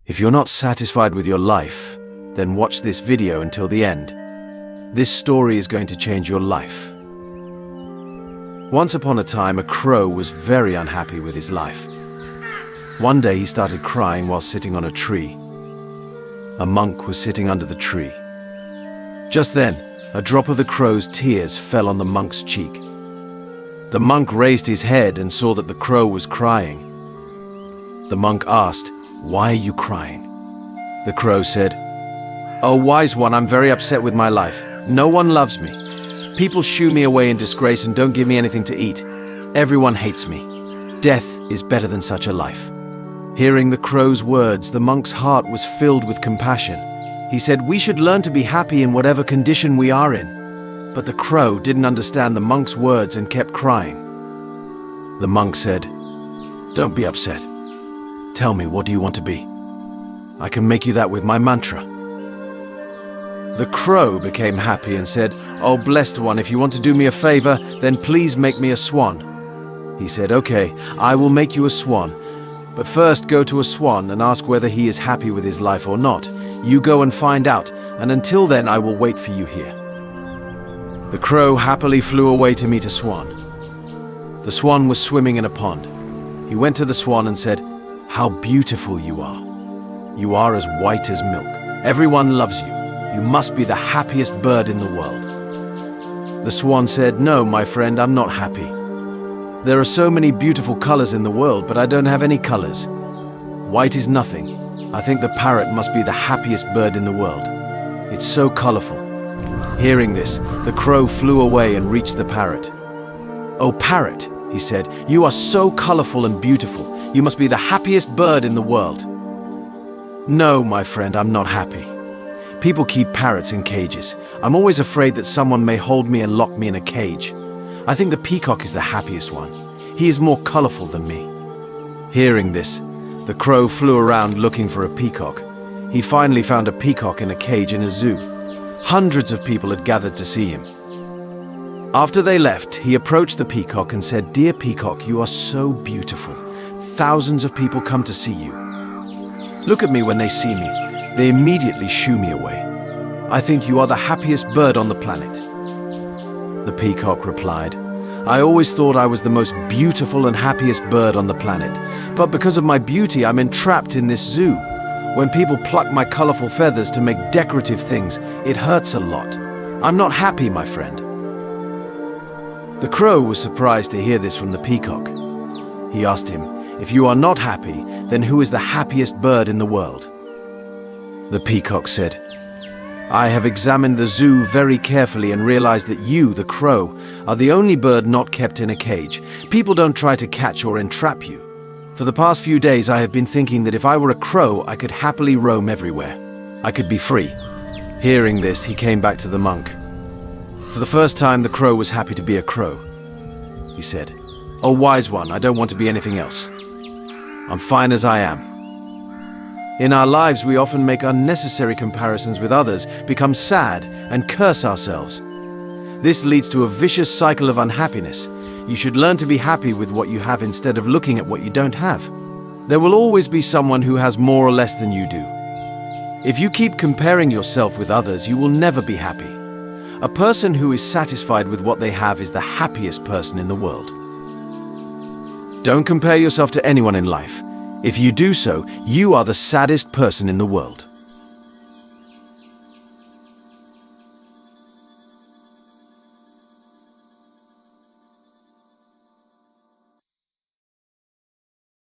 If you're not satisfied with your life, then watch this video until the end. This story is going to change your life. Once upon a time, a crow was very unhappy with his life. One day he started crying while sitting on a tree. A monk was sitting under the tree. Just then, a drop of the crow's tears fell on the monk's cheek. The monk raised his head and saw that the crow was crying. The monk asked, "Why are you crying?" The crow said, "Oh, wise one, I'm very upset with my life. No one loves me. People shoo me away in disgrace and don't give me anything to eat. Everyone hates me. Death is better than such a life." Hearing the crow's words, the monk's heart was filled with compassion. He said, "We should learn to be happy in whatever condition we are in." But the crow didn't understand the monk's words and kept crying. The monk said, "Don't be upset. Tell me, what do you want to be? I can make you that with my mantra." The crow became happy and said, "Oh, blessed one, if you want to do me a favor, then please make me a swan." He said, "Okay, I will make you a swan. But first go to a swan and ask whether he is happy with his life or not. You go and find out, and until then I will wait for you here." The crow happily flew away to meet a swan. The swan was swimming in a pond. He went to the swan and said, "How beautiful you are. You are as white as milk. Everyone loves you. You must be the happiest bird in the world." The swan said, "No, my friend, I'm not happy. There are so many beautiful colors in the world, but I don't have any colors. White is nothing. I think the parrot must be the happiest bird in the world. It's so colorful." Hearing this, the crow flew away and reached the parrot. "Oh, parrot," he said, "you are so colorful and beautiful. You must be the happiest bird in the world." "No, my friend, I'm not happy. People keep parrots in cages. I'm always afraid that someone may hold me and lock me in a cage. I think the peacock is the happiest one. He is more colorful than me." Hearing this, the crow flew around looking for a peacock. He finally found a peacock in a cage in a zoo. Hundreds of people had gathered to see him. After they left, he approached the peacock and said, "Dear peacock, you are so beautiful. Thousands of people come to see you. Look at me when they see me. They immediately shoo me away. I think you are the happiest bird on the planet." The peacock replied, "I always thought I was the most beautiful and happiest bird on the planet, but because of my beauty I'm entrapped in this zoo. When people pluck my colorful feathers to make decorative things, it hurts a lot. I'm not happy, my friend." The crow was surprised to hear this from the peacock. He asked him, "If you are not happy, then who is the happiest bird in the world?" The peacock said, "I have examined the zoo very carefully and realized that you, the crow, are the only bird not kept in a cage. People don't try to catch or entrap you. For the past few days I have been thinking that if I were a crow, I could happily roam everywhere. I could be free." Hearing this, he came back to the monk. For the first time, the crow was happy to be a crow. He said, "Oh, wise one, I don't want to be anything else. I'm fine as I am." In our lives, we often make unnecessary comparisons with others, become sad, and curse ourselves. This leads to a vicious cycle of unhappiness. You should learn to be happy with what you have instead of looking at what you don't have. There will always be someone who has more or less than you do. If you keep comparing yourself with others, you will never be happy. A person who is satisfied with what they have is the happiest person in the world. Don't compare yourself to anyone in life. If you do so, you are the saddest person in the world.